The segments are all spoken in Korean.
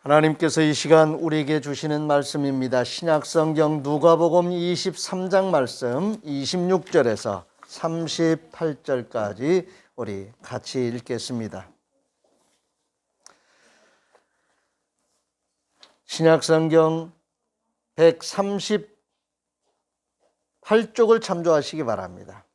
하나님께서 이 시간 우리에게 주시는 말씀입니다. 신약성경 누가복음 23장 말씀 26절에서 38절까지 우리 같이 읽겠습니다. 신약성경 138쪽을 참조하시기 바랍니다.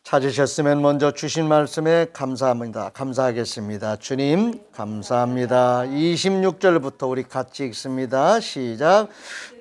찾으셨으면 먼저 주신 말씀에 감사하겠습니다. 주님 감사합니다. 26절부터 우리 같이 읽습니다. 시작.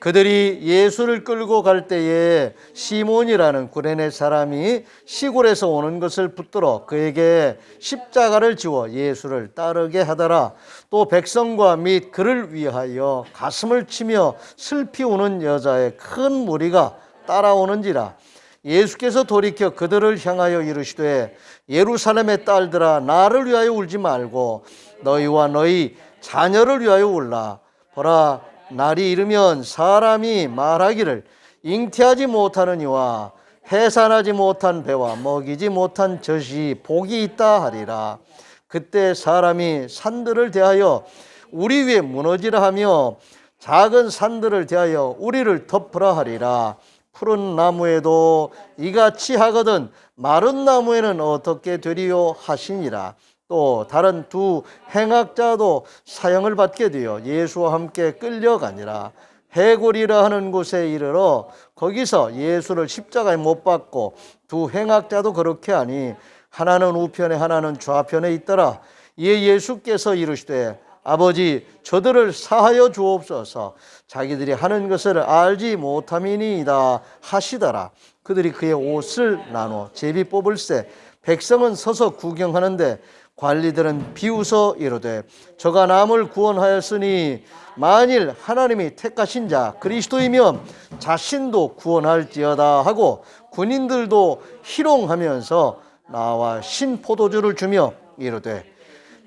그들이 예수를 끌고 갈 때에 시몬이라는 구레네 사람이 시골에서 오는 것을 붙들어 그에게 십자가를 지워 예수를 따르게 하더라. 또 백성과 및 그를 위하여 가슴을 치며 슬피 우는 여자의 큰 무리가 따라오는지라. 예수께서 돌이켜 그들을 향하여 이르시되 예루살렘의 딸들아 나를 위하여 울지 말고 너희와 너희 자녀를 위하여 울라. 보라 날이 이르면 사람이 말하기를 잉태하지 못하는 이와 해산하지 못한 배와 먹이지 못한 젖이 복이 있다 하리라. 그때 사람이 산들을 대하여 우리 위에 무너지라 하며 작은 산들을 대하여 우리를 덮으라 하리라. 푸른 나무에도 이같이 하거든 마른 나무에는 어떻게 되리요 하시니라. 또 다른 두 행악자도 사형을 받게 되어 예수와 함께 끌려가니라. 해골이라 하는 곳에 이르러 거기서 예수를 십자가에 못 박고 두 행악자도 그렇게 하니 하나는 우편에 하나는 좌편에 있더라. 이에 예수께서 이르시되 아버지 저들을 사하여 주옵소서. 자기들이 하는 것을 알지 못함이니이다 하시더라. 그들이 그의 옷을 나눠 제비 뽑을새 백성은 서서 구경하는데 관리들은 비웃어 이르되 저가 남을 구원하였으니 만일 하나님이 택하신 자 그리스도이면 자신도 구원할지어다 하고 군인들도 희롱하면서 나와 신포도주를 주며 이르되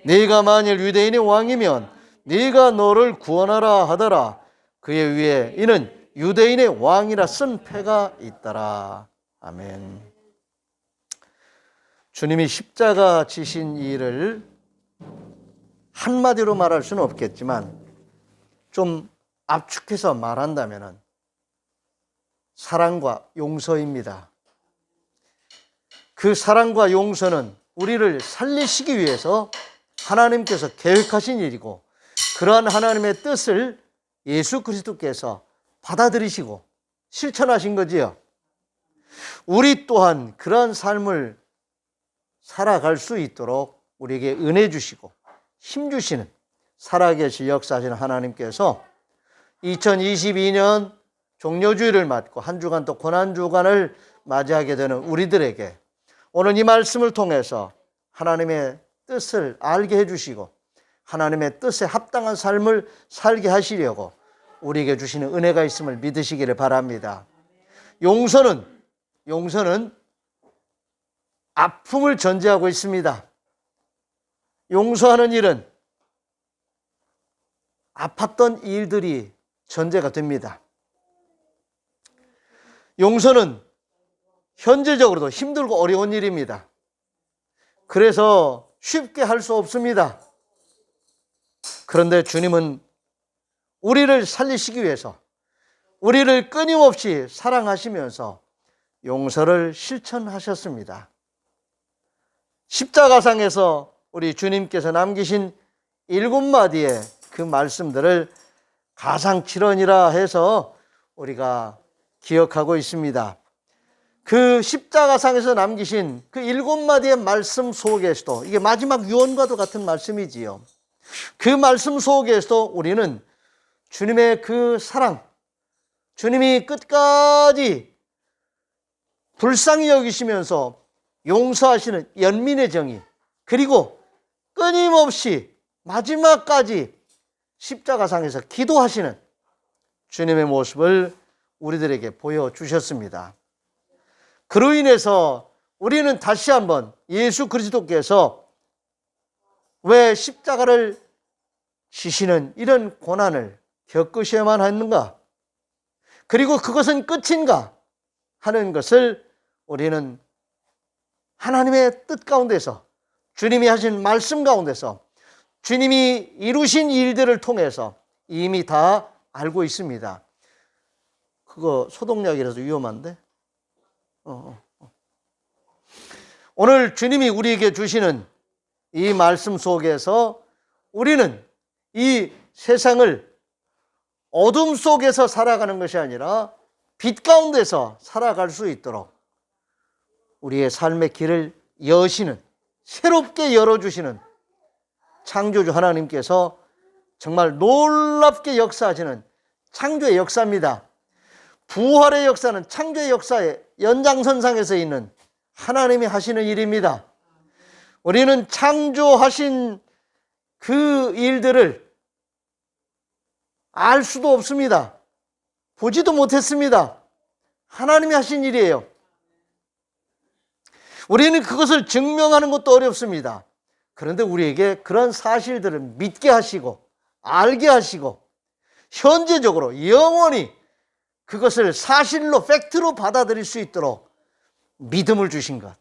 네가 만일 유대인의 왕이면 네가 너를 구원하라 하더라. 그의 위에 이는 유대인의 왕이라 쓴 패가 있더라. 아멘. 주님이 십자가 지신 일을 한마디로 말할 수는 없겠지만 좀 압축해서 말한다면 사랑과 용서입니다. 그 사랑과 용서는 우리를 살리시기 위해서 하나님께서 계획하신 일이고 그러한 하나님의 뜻을 예수 그리스도께서 받아들이시고 실천하신 거지요. 우리 또한 그러한 삶을 살아갈 수 있도록 우리에게 은혜 주시고 힘 주시는 살아계신 역사하시는 하나님께서 2022년 종료주일을 맞고 한 주간 또 고난주간을 맞이하게 되는 우리들에게 오늘 이 말씀을 통해서 하나님의 뜻을 알게 해주시고 하나님의 뜻에 합당한 삶을 살게 하시려고 우리에게 주시는 은혜가 있음을 믿으시기를 바랍니다. 용서는 아픔을 전제하고 있습니다. 용서하는 일은 아팠던 일들이 전제가 됩니다. 용서는 현재적으로도 힘들고 어려운 일입니다. 그래서 쉽게 할 수 없습니다. 그런데 주님은 우리를 살리시기 위해서 우리를 끊임없이 사랑하시면서 용서를 실천하셨습니다. 십자가상에서 우리 주님께서 남기신 7마디의 그 말씀들을 가상칠언이라 해서 우리가 기억하고 있습니다. 그 십자가상에서 남기신 그 7마디의 말씀 속에서도 이게 마지막 유언과도 같은 말씀이지요. 그 말씀 속에서도 우리는 주님의 그 사랑, 주님이 끝까지 불쌍히 여기시면서 용서하시는 연민의 정의, 그리고 끊임없이 마지막까지 십자가상에서 기도하시는 주님의 모습을 우리들에게 보여주셨습니다. 그로 인해서 우리는 다시 한번 예수 그리스도께서 왜 십자가를 지시는 이런 고난을 겪으셔야만 했는가? 그리고 그것은 끝인가? 하는 것을 우리는 하나님의 뜻 가운데서 주님이 하신 말씀 가운데서 주님이 이루신 일들을 통해서 이미 다 알고 있습니다. 그거 소독약이라서 위험한데? 오늘 주님이 우리에게 주시는 이 말씀 속에서 우리는 이 세상을 어둠 속에서 살아가는 것이 아니라 빛 가운데서 살아갈 수 있도록 우리의 삶의 길을 여시는, 새롭게 열어주시는 창조주 하나님께서 정말 놀랍게 역사하시는 창조의 역사입니다. 부활의 역사는 창조의 역사의 연장선상에서 있는 하나님이 하시는 일입니다. 우리는 창조하신 그 일들을 알 수도 없습니다. 보지도 못했습니다. 하나님이 하신 일이에요. 우리는 그것을 증명하는 것도 어렵습니다. 그런데 우리에게 그런 사실들을 믿게 하시고 알게 하시고 현재적으로 영원히 그것을 사실로 팩트로 받아들일 수 있도록 믿음을 주신 것,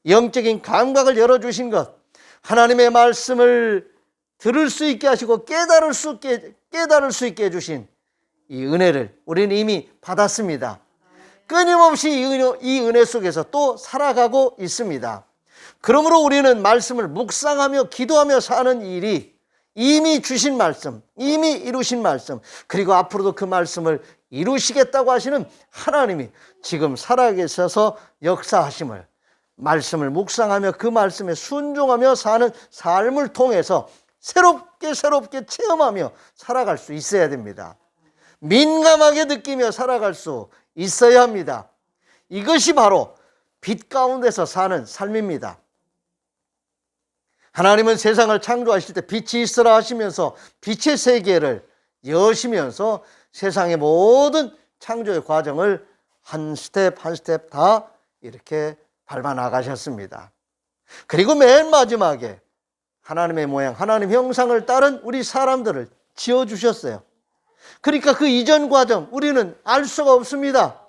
영적인 감각을 열어주신 것, 하나님의 말씀을 들을 수 있게 하시고 깨달을 수 있게 해주신 이 은혜를 우리는 이미 받았습니다. 끊임없이 이 은혜 속에서 또 살아가고 있습니다. 그러므로 우리는 말씀을 묵상하며 기도하며 사는 일이 이미 주신 말씀, 이미 이루신 말씀, 그리고 앞으로도 그 말씀을 이루시겠다고 하시는 하나님이 지금 살아계셔서 역사하심을, 말씀을 묵상하며 그 말씀에 순종하며 사는 삶을 통해서 새롭게 체험하며 살아갈 수 있어야 됩니다. 민감하게 느끼며 살아갈 수 있어야 합니다. 이것이 바로 빛 가운데서 사는 삶입니다. 하나님은 세상을 창조하실 때 빛이 있으라 하시면서 빛의 세계를 여시면서 세상의 모든 창조의 과정을 한 스텝 한 스텝 다 이렇게 밟아 나가셨습니다. 그리고 맨 마지막에 하나님의 모양, 하나님 형상을 따른 우리 사람들을 지어주셨어요. 그러니까 그 이전 과정 우리는 알 수가 없습니다.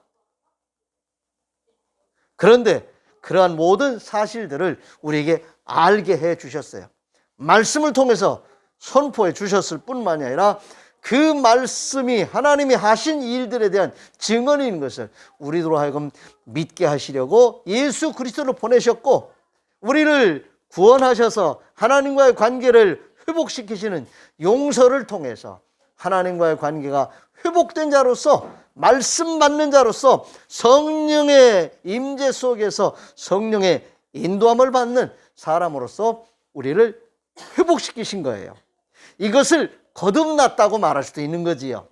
그런데 그러한 모든 사실들을 우리에게 알게 해 주셨어요. 말씀을 통해서 선포해 주셨을 뿐만이 아니라 그 말씀이 하나님이 하신 일들에 대한 증언인 것을 우리로 하여금 믿게 하시려고 예수 그리스도를 보내셨고, 우리를 구원하셔서 하나님과의 관계를 회복시키시는 용서를 통해서 하나님과의 관계가 회복된 자로서, 말씀 받는 자로서 성령의 임재 속에서 성령의 인도함을 받는 사람으로서 우리를 회복시키신 거예요. 이것을 거듭났다고 말할 수도 있는 거지요.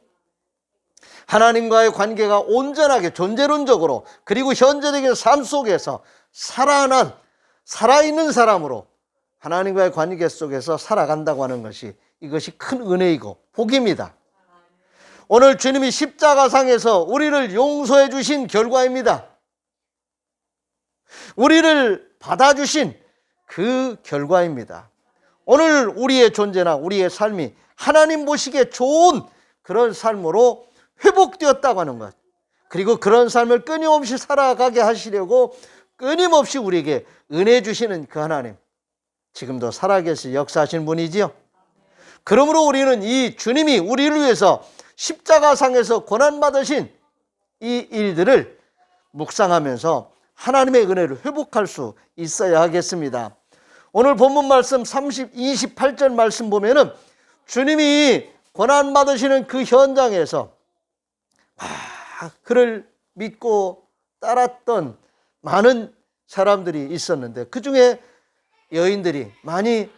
하나님과의 관계가 온전하게 존재론적으로 그리고 현재적인 삶 속에서 살아있는 사람으로 하나님과의 관계 속에서 살아간다고 하는 것이, 이것이 큰 은혜이고 복입니다. 오늘 주님이 십자가상에서 우리를 용서해 주신 결과입니다. 우리를 받아주신 그 결과입니다. 오늘 우리의 존재나 우리의 삶이 하나님 보시기에 좋은 그런 삶으로 회복되었다고 하는 것, 그리고 그런 삶을 끊임없이 살아가게 하시려고 끊임없이 우리에게 은혜 주시는 그 하나님, 지금도 살아계시 역사하신 분이지요. 그러므로 우리는 이 주님이 우리를 위해서 십자가상에서 고난받으신 이 일들을 묵상하면서 하나님의 은혜를 회복할 수 있어야 하겠습니다. 오늘 본문 말씀 28절 말씀 보면은 주님이 고난받으시는 그 현장에서 그를 믿고 따랐던 많은 사람들이 있었는데 그 중에 여인들이 많이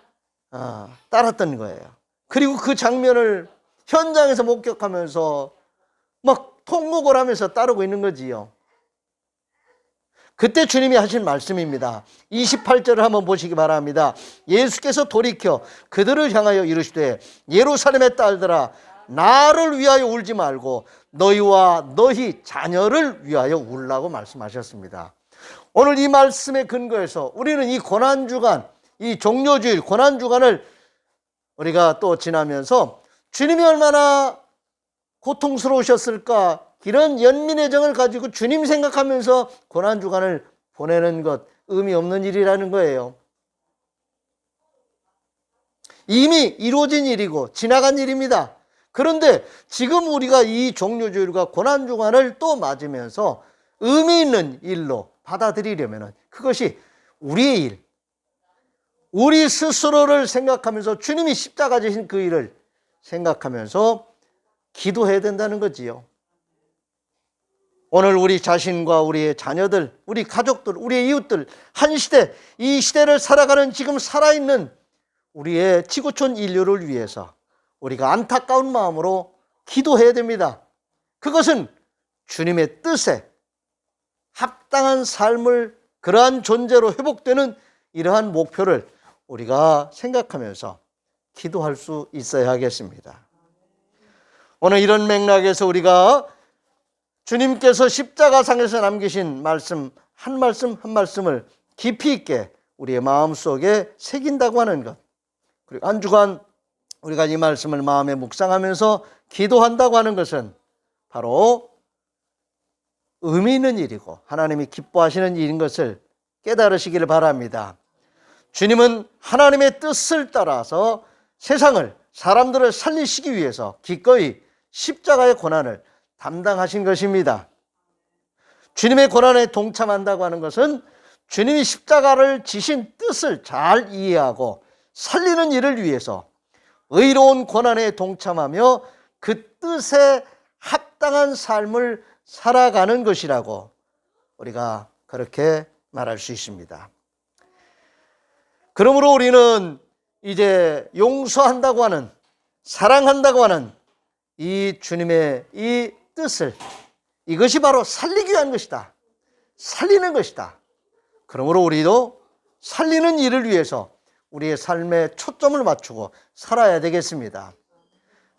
따랐던 거예요. 그리고 그 장면을 현장에서 목격하면서 막 통곡을 하면서 따르고 있는 거지요. 그때 주님이 하신 말씀입니다. 28절을 한번 보시기 바랍니다. 예수께서 돌이켜 그들을 향하여 이르시되 예루살렘의 딸들아, 나를 위하여 울지 말고 너희와 너희 자녀를 위하여 울라고 말씀하셨습니다. 오늘 이 말씀의 근거에서 우리는 이 고난주간, 이 종료주일 고난주간을 우리가 또 지나면서 주님이 얼마나 고통스러우셨을까, 이런 연민의 정을 가지고 주님 생각하면서 고난주간을 보내는 것 의미 없는 일이라는 거예요. 이미 이루어진 일이고 지나간 일입니다. 그런데 지금 우리가 이 종료주일과 고난주간을 또 맞으면서 의미 있는 일로 받아들이려면 그것이 우리의 일, 우리 스스로를 생각하면서 주님이 십자가 지신 그 일을 생각하면서 기도해야 된다는 거지요. 오늘 우리 자신과 우리의 자녀들, 우리 가족들, 우리의 이웃들, 한 시대, 이 시대를 살아가는 지금 살아있는 우리의 지구촌 인류를 위해서 우리가 안타까운 마음으로 기도해야 됩니다. 그것은 주님의 뜻에 합당한 삶을 그러한 존재로 회복되는 이러한 목표를 우리가 생각하면서 기도할 수 있어야 하겠습니다. 오늘 이런 맥락에서 우리가 주님께서 십자가상에서 남기신 말씀 한 말씀을 깊이 있게 우리의 마음속에 새긴다고 하는 것, 그리고 한 주간 우리가 이 말씀을 마음에 묵상하면서 기도한다고 하는 것은 바로 의미 있는 일이고 하나님이 기뻐하시는 일인 것을 깨달으시기를 바랍니다. 주님은 하나님의 뜻을 따라서 세상을, 사람들을 살리시기 위해서 기꺼이 십자가의 고난을 담당하신 것입니다. 주님의 고난에 동참한다고 하는 것은 주님이 십자가를 지신 뜻을 잘 이해하고 살리는 일을 위해서 의로운 고난에 동참하며 그 뜻에 합당한 삶을 살아가는 것이라고 우리가 그렇게 말할 수 있습니다. 그러므로 우리는 이제 용서한다고 하는, 사랑한다고 하는 이 주님의 이 뜻을, 이것이 바로 살리기 위한 것이다, 살리는 것이다. 그러므로 우리도 살리는 일을 위해서 우리의 삶에 초점을 맞추고 살아야 되겠습니다.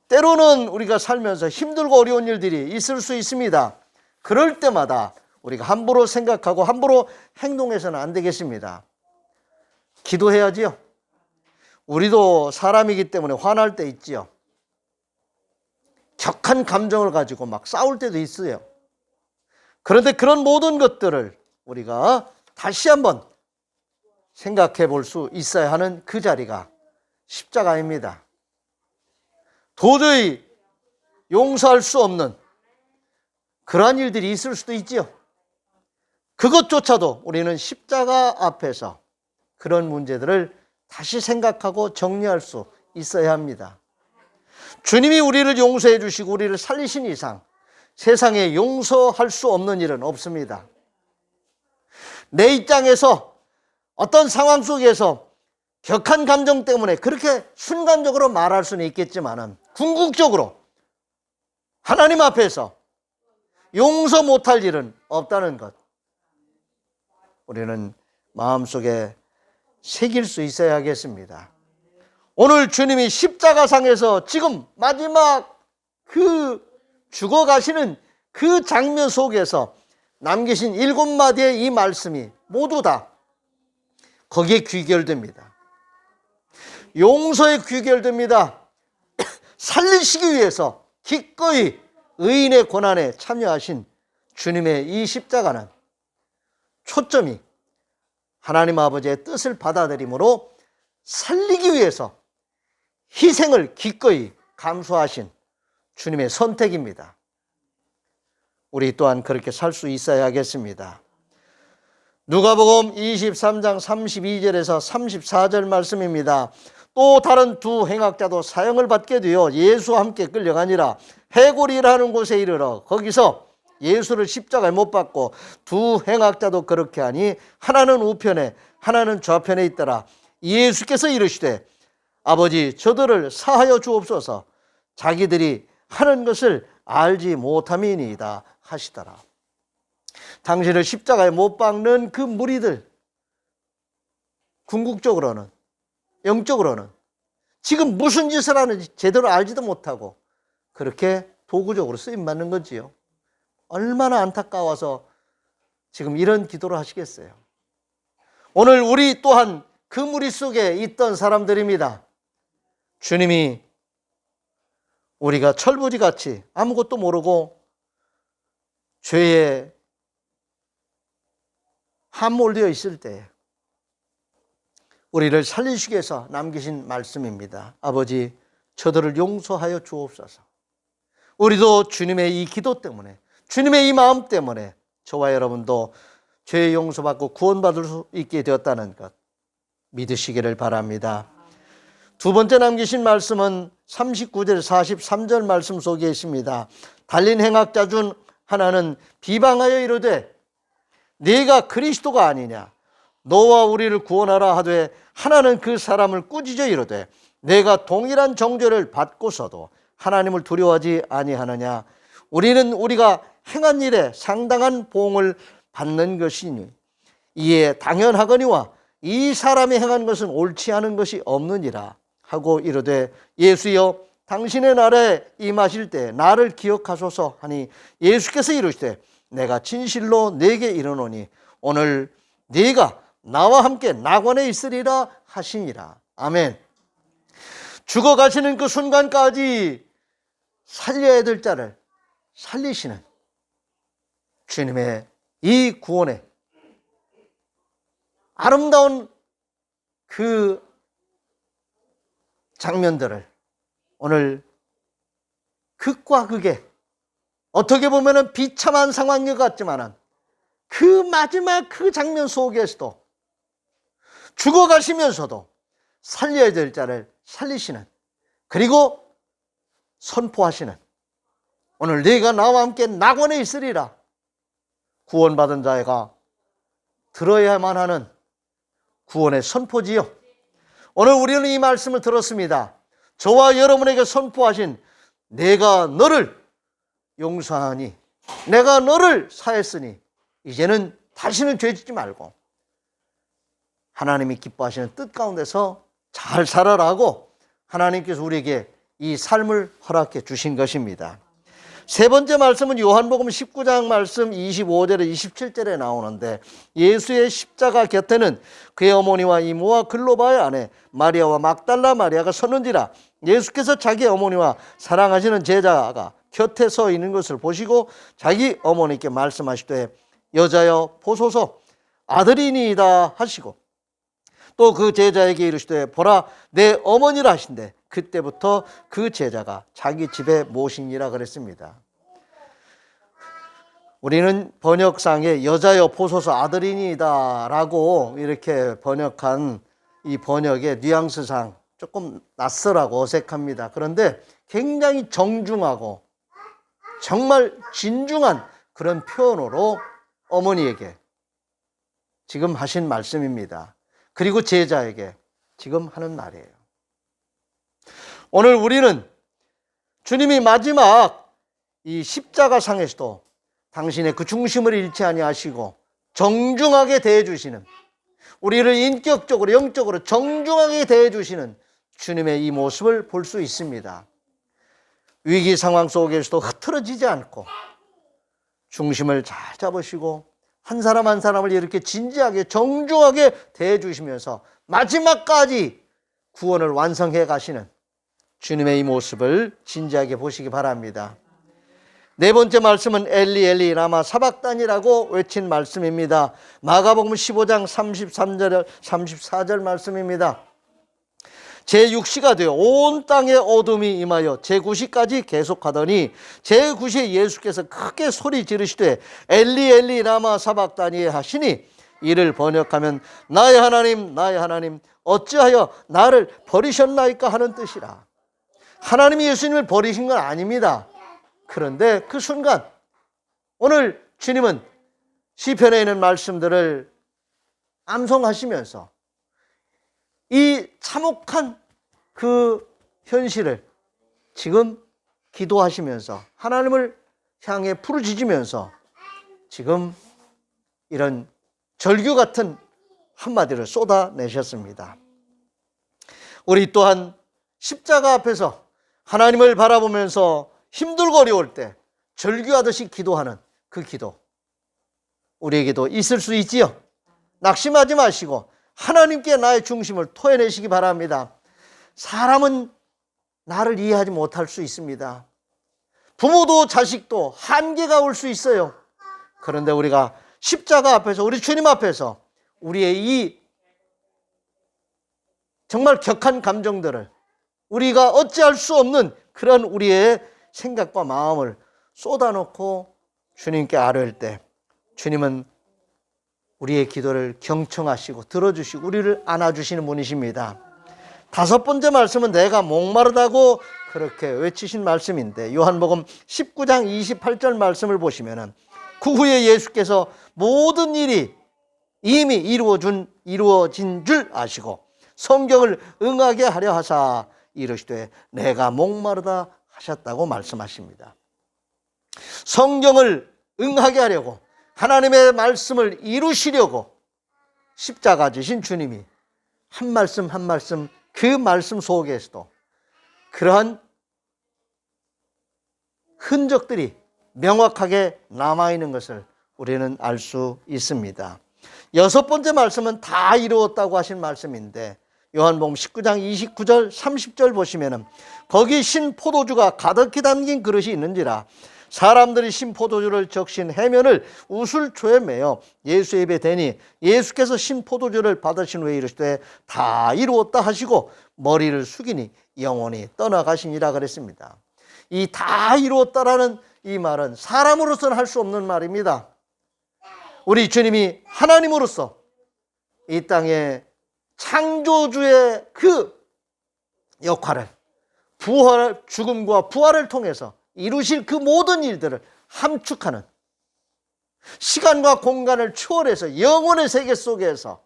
때로는 우리가 살면서 힘들고 어려운 일들이 있을 수 있습니다. 그럴 때마다 우리가 함부로 생각하고 함부로 행동해서는 안 되겠습니다. 기도해야지요. 우리도 사람이기 때문에 화날 때 있지요. 격한 감정을 가지고 막 싸울 때도 있어요. 그런데 그런 모든 것들을 우리가 다시 한번 생각해 볼 수 있어야 하는 그 자리가 십자가입니다. 도저히 용서할 수 없는 그러한 일들이 있을 수도 있지요. 그것조차도 우리는 십자가 앞에서 그런 문제들을 다시 생각하고 정리할 수 있어야 합니다. 주님이 우리를 용서해 주시고 우리를 살리신 이상 세상에 용서할 수 없는 일은 없습니다. 내 입장에서 어떤 상황 속에서 격한 감정 때문에 그렇게 순간적으로 말할 수는 있겠지만 궁극적으로 하나님 앞에서 용서 못할 일은 없다는 것, 우리는 마음속에 새길 수 있어야 하겠습니다. 오늘 주님이 십자가상에서 지금 마지막 그 죽어가시는 그 장면 속에서 남기신 7마디의 이 말씀이 모두 다 거기에 귀결됩니다. 용서에 귀결됩니다. 살리시기 위해서 기꺼이 의인의 고난에 참여하신 주님의 이 십자가는 초점이 하나님 아버지의 뜻을 받아들임으로 살리기 위해서 희생을 기꺼이 감수하신 주님의 선택입니다. 우리 또한 그렇게 살 수 있어야 하겠습니다. 누가복음 23장 32절에서 34절 말씀입니다. 또 다른 두 행악자도 사형을 받게 되어 예수와 함께 끌려가니라. 해골이라는 곳에 이르러 거기서 예수를 십자가에 못 박고 두 행악자도 그렇게 하니 하나는 우편에 하나는 좌편에 있더라. 예수께서 이르시되 아버지 저들을 사하여 주옵소서 자기들이 하는 것을 알지 못함이니이다 하시더라. 당신을 십자가에 못 박는 그 무리들, 궁극적으로는, 영적으로는 지금 무슨 짓을 하는지 제대로 알지도 못하고 그렇게 도구적으로 쓰임받는 거지요. 얼마나 안타까워서 지금 이런 기도를 하시겠어요. 오늘 우리 또한 그 무리 속에 있던 사람들입니다. 주님이 우리가 철부지같이 아무것도 모르고 죄에 함몰되어 있을 때 우리를 살리시기 위해서 남기신 말씀입니다. 아버지, 저들을 용서하여 주옵소서. 우리도 주님의 이 기도 때문에, 주님의 이 마음 때문에 저와 여러분도 죄 용서받고 구원받을 수 있게 되었다는 것 믿으시기를 바랍니다. 두 번째 남기신 말씀은 39절 43절 말씀 속에 있습니다. 달린 행악자 중 하나는 비방하여 이르되 네가 그리스도가 아니냐, 너와 우리를 구원하라 하되 하나는 그 사람을 꾸짖어 이르되 내가 동일한 정죄를 받고서도 하나님을 두려워하지 아니하느냐. 우리는 우리가 행한 일에 상당한 보응을 받는 것이니 이에 당연하거니와 이 사람이 행한 것은 옳지 않은 것이 없느니라 하고 이르되 예수여 당신의 나라에 임하실 때 나를 기억하소서 하니 예수께서 이르시되 내가 진실로 네게 이르노니 오늘 네가 나와 함께 낙원에 있으리라 하시니라. 아멘. 죽어가시는 그 순간까지 살려야 될 자를 살리시는 주님의 이 구원의 아름다운 그 장면들을 오늘 극과 극의 어떻게 보면 비참한 상황인 것 같지만 그 마지막 그 장면 속에서도 죽어가시면서도 살려야 될 자를 살리시는, 그리고 선포하시는 오늘 네가 나와 함께 낙원에 있으리라. 구원받은 자가 들어야만 하는 구원의 선포지요. 오늘 우리는 이 말씀을 들었습니다. 저와 여러분에게 선포하신 내가 너를 용서하니 내가 너를 사했으니 이제는 다시는 죄짓지 말고 하나님이 기뻐하시는 뜻 가운데서 잘 살아라고 하나님께서 우리에게 이 삶을 허락해 주신 것입니다. 세 번째 말씀은 요한복음 19장 말씀 25절에 27절에 나오는데 예수의 십자가 곁에는 그의 어머니와 이모와 글로바의 아내 마리아와 막달라 마리아가 섰는지라. 예수께서 자기 어머니와 사랑하시는 제자가 곁에 서 있는 것을 보시고 자기 어머니께 말씀하시되 여자여 보소서 아들이니이다 하시고 또 그 제자에게 이르시되 보라 내 어머니라 하신대 그때부터 그 제자가 자기 집에 모시니라 그랬습니다. 우리는 번역상에 여자여 보소서 아들이니이다 라고 이렇게 번역한 이 번역의 뉘앙스상 조금 낯설하고 어색합니다. 그런데 굉장히 정중하고 정말 진중한 그런 표현으로 어머니에게 지금 하신 말씀입니다. 그리고 제자에게 지금 하는 말이에요. 오늘 우리는 주님이 마지막 이 십자가상에서도 당신의 그 중심을 잃지 아니하시고 정중하게 대해주시는, 우리를 인격적으로 영적으로 정중하게 대해주시는 주님의 이 모습을 볼 수 있습니다. 위기 상황 속에서도 흐트러지지 않고 중심을 잘 잡으시고 한 사람 한 사람을 이렇게 진지하게 정중하게 대해주시면서 마지막까지 구원을 완성해 가시는 주님의 이 모습을 진지하게 보시기 바랍니다. 네 번째 말씀은 엘리 엘리 라마 사박단이라고 외친 말씀입니다. 마가복음 15장 33절 34절 말씀입니다. 제6시가 되어 온 땅에 어둠이 임하여 제9시까지 계속하더니 제9시에 예수께서 크게 소리 지르시되 엘리 엘리 라마 사박다니 하시니 이를 번역하면 나의 하나님 어찌하여 나를 버리셨나이까 하는 뜻이라. 하나님이 예수님을 버리신 건 아닙니다. 그런데 그 순간 오늘 주님은 시편에 있는 말씀들을 암송하시면서 이 참혹한 그 현실을 지금 기도하시면서 하나님을 향해 부르짖으면서 지금 이런 절규 같은 한마디를 쏟아내셨습니다. 우리 또한 십자가 앞에서 하나님을 바라보면서 힘들고 어려울 때 절규하듯이 기도하는 그 기도 우리에게도 있을 수 있지요. 낙심하지 마시고 하나님께 나의 중심을 토해내시기 바랍니다. 사람은 나를 이해하지 못할 수 있습니다. 부모도 자식도 한계가 올 수 있어요. 그런데 우리가 십자가 앞에서 우리 주님 앞에서 우리의 이 정말 격한 감정들을, 우리가 어찌할 수 없는 그런 우리의 생각과 마음을 쏟아놓고 주님께 아뢰을 때 주님은 우리의 기도를 경청하시고 들어주시고 우리를 안아주시는 분이십니다. 다섯 번째 말씀은 내가 목마르다고 그렇게 외치신 말씀인데, 요한복음 19장 28절 말씀을 보시면은 그 후에 예수께서 모든 일이 이미 이루어진 줄 아시고 성경을 응하게 하려 하사 이르시되 내가 목마르다 하셨다고 말씀하십니다. 성경을 응하게 하려고, 하나님의 말씀을 이루시려고 십자가 지신 주님이 한 말씀 한 말씀, 그 말씀 속에서도 그러한 흔적들이 명확하게 남아있는 것을 우리는 알 수 있습니다. 여섯 번째 말씀은 다 이루었다고 하신 말씀인데, 요한복음 19장 29절 30절 보시면은 거기 신 포도주가 가득히 담긴 그릇이 있는지라 사람들이 신 포도주를 적신 해면을 우슬초에 매어 예수의 입에 대니 예수께서 신 포도주를 받으신 후에 이르시되 다 이루었다 하시고 머리를 숙이니 영원히 떠나가시니라 그랬습니다. 이 다 이루었다라는 이 말은 사람으로서는 할 수 없는 말입니다. 우리 주님이 하나님으로서 이 땅에 창조주의 그 역할을, 부활, 죽음과 부활을 통해서 이루실 그 모든 일들을 함축하는, 시간과 공간을 초월해서 영혼의 세계 속에서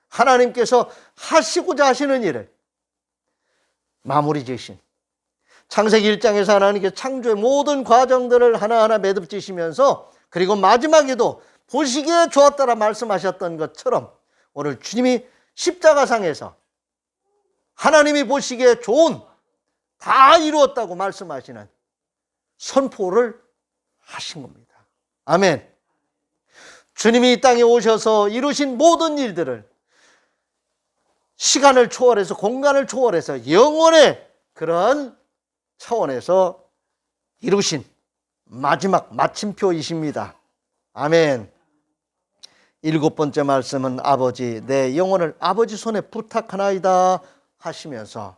하나님께서 하시고자 하시는 일을 마무리 지으신, 창세기 1장에서 하나님께서 창조의 모든 과정들을 하나하나 매듭지시면서 그리고 마지막에도 보시기에 좋았다라 말씀하셨던 것처럼 오늘 주님이 십자가상에서 하나님이 보시기에 좋은, 다 이루었다고 말씀하시는 선포를 하신 겁니다. 아멘. 주님이 이 땅에 오셔서 이루신 모든 일들을 시간을 초월해서, 공간을 초월해서 영원의 그런 차원에서 이루신 마지막 마침표이십니다. 아멘. 일곱 번째 말씀은 아버지, 내 영혼을 아버지 손에 부탁하나이다 하시면서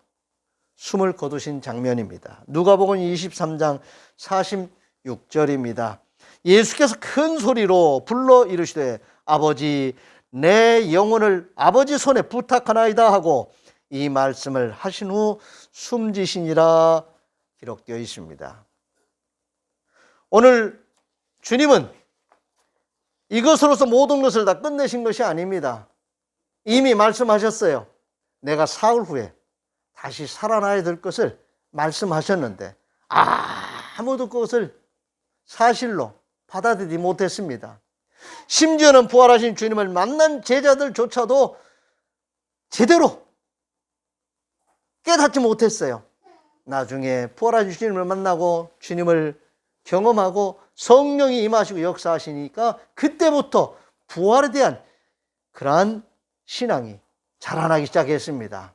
숨을 거두신 장면입니다. 누가복음 23장 46절입니다. 예수께서 큰 소리로 불러 이르시되 아버지, 내 영혼을 아버지 손에 부탁하나이다 하고 이 말씀을 하신 후 숨지시니라 기록되어 있습니다. 오늘 주님은 이것으로서 모든 것을 다 끝내신 것이 아닙니다. 이미 말씀하셨어요. 내가 사흘 후에 다시 살아나야 될 것을 말씀하셨는데 아무도 그것을 사실로 받아들이지 못했습니다. 심지어는 부활하신 주님을 만난 제자들조차도 제대로 깨닫지 못했어요. 나중에 부활하신 주님을 만나고 주님을 경험하고 성령이 임하시고 역사하시니까 그때부터 부활에 대한 그러한 신앙이 자라나기 시작했습니다.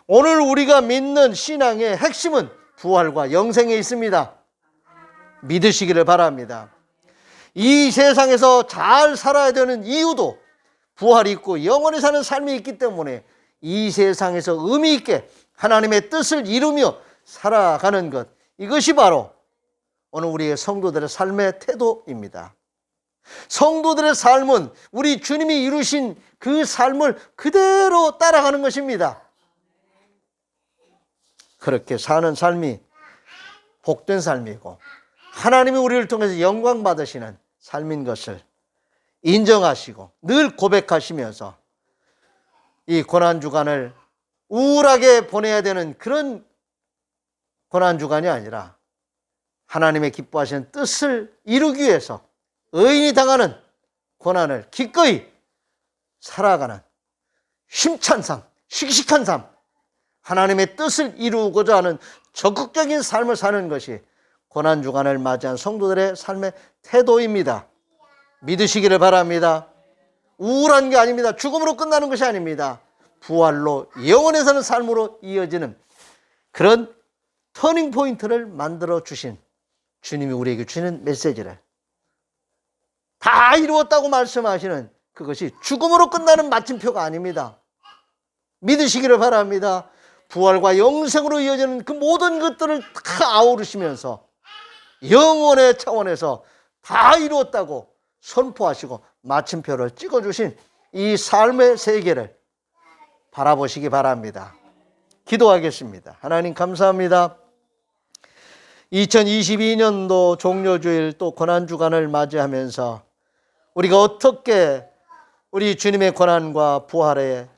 오늘 우리가 믿는 신앙의 핵심은 부활과 영생에 있습니다. 믿으시기를 바랍니다. 이 세상에서 잘 살아야 되는 이유도 부활이 있고 영원히 사는 삶이 있기 때문에 이 세상에서 의미 있게 하나님의 뜻을 이루며 살아가는 것, 이것이 바로 오늘 우리의 성도들의 삶의 태도입니다. 성도들의 삶은 우리 주님이 이루신 그 삶을 그대로 따라가는 것입니다. 그렇게 사는 삶이 복된 삶이고 하나님이 우리를 통해서 영광 받으시는 삶인 것을 인정하시고 늘 고백하시면서 이 고난주간을 우울하게 보내야 되는 그런 고난주간이 아니라 하나님의 기뻐하시는 뜻을 이루기 위해서 의인이 당하는 고난을 기꺼이 살아가는 힘찬 삶, 씩씩한 삶, 하나님의 뜻을 이루고자 하는 적극적인 삶을 사는 것이 고난주간을 맞이한 성도들의 삶의 태도입니다. 믿으시기를 바랍니다. 우울한 게 아닙니다. 죽음으로 끝나는 것이 아닙니다. 부활로 영원히 사는 삶으로 이어지는 그런 터닝 포인트를 만들어 주신 주님이 우리에게 주는 메시지를 다 이루었다고 말씀하시는 그것이 죽음으로 끝나는 마침표가 아닙니다. 믿으시기를 바랍니다. 부활과 영생으로 이어지는 그 모든 것들을 다 아우르시면서 영원의 차원에서 다 이루었다고 선포하시고 마침표를 찍어주신 이 삶의 세계를 바라보시기 바랍니다. 기도하겠습니다. 하나님 감사합니다. 2022년도 종료주일 또 고난주간을 맞이하면서 우리가 어떻게 우리 주님의 고난과 부활에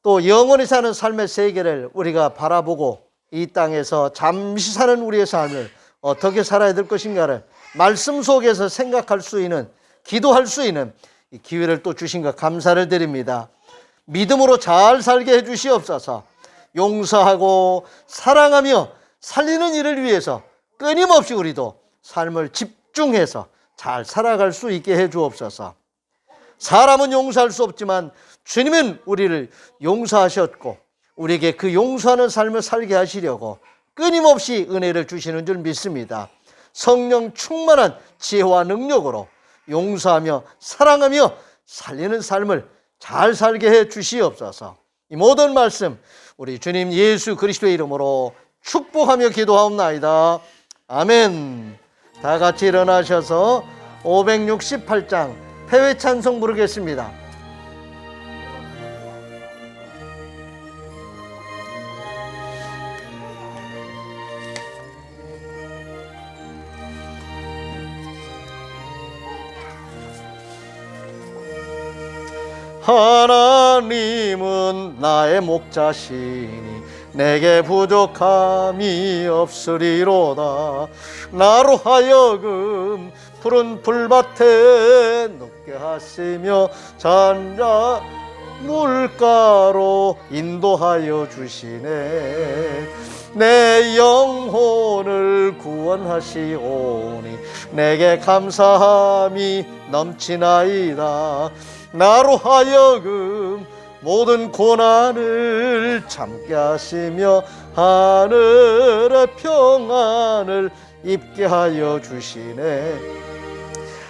또 영원히 사는 삶의 세계를 우리가 바라보고 이 땅에서 잠시 사는 우리의 삶을 어떻게 살아야 될 것인가를 말씀 속에서 생각할 수 있는, 기도할 수 있는 이 기회를 또 주신 것 감사를 드립니다. 믿음으로 잘 살게 해주시옵소서. 용서하고 사랑하며 살리는 일을 위해서 끊임없이 우리도 삶을 집중해서 잘 살아갈 수 있게 해주옵소서. 사람은 용서할 수 없지만 주님은 우리를 용서하셨고 우리에게 그 용서하는 삶을 살게 하시려고 끊임없이 은혜를 주시는 줄 믿습니다. 성령 충만한 지혜와 능력으로 용서하며 사랑하며 살리는 삶을 잘 살게 해 주시옵소서. 이 모든 말씀 우리 주님 예수 그리스도의 이름으로 축복하며 기도하옵나이다. 아멘. 다 같이 일어나셔서 568장 패회 찬송 부르겠습니다. 하나님은 나의 목자시니 내게 부족함이 없으리로다. 나로 하여금 푸른 풀밭에 눕게 하시며 잔자 물가로 인도하여 주시네. 내 영혼을 구원하시오니 내게 감사함이 넘치나이다. 나로 하여금 모든 고난을 참게 하시며 하늘의 평안을 입게 하여 주시네.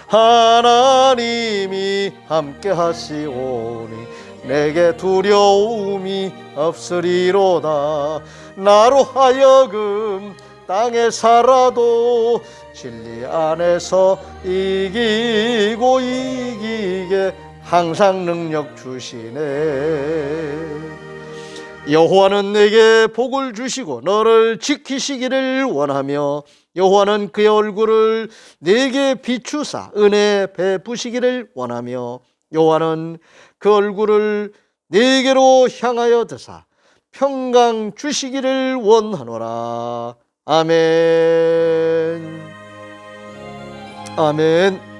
하나님이 함께 하시오니 내게 두려움이 없으리로다. 나로 하여금 땅에 살아도 진리 안에서 이기고 이기게 항상 능력 주시네. 여호와는 내게 복을 주시고 너를 지키시기를 원하며 여호와는 그의 얼굴을 내게 비추사 은혜 베푸시기를 원하며 여호와는 그 얼굴을 내게로 향하여 드사 평강 주시기를 원하노라. 아멘. 아멘.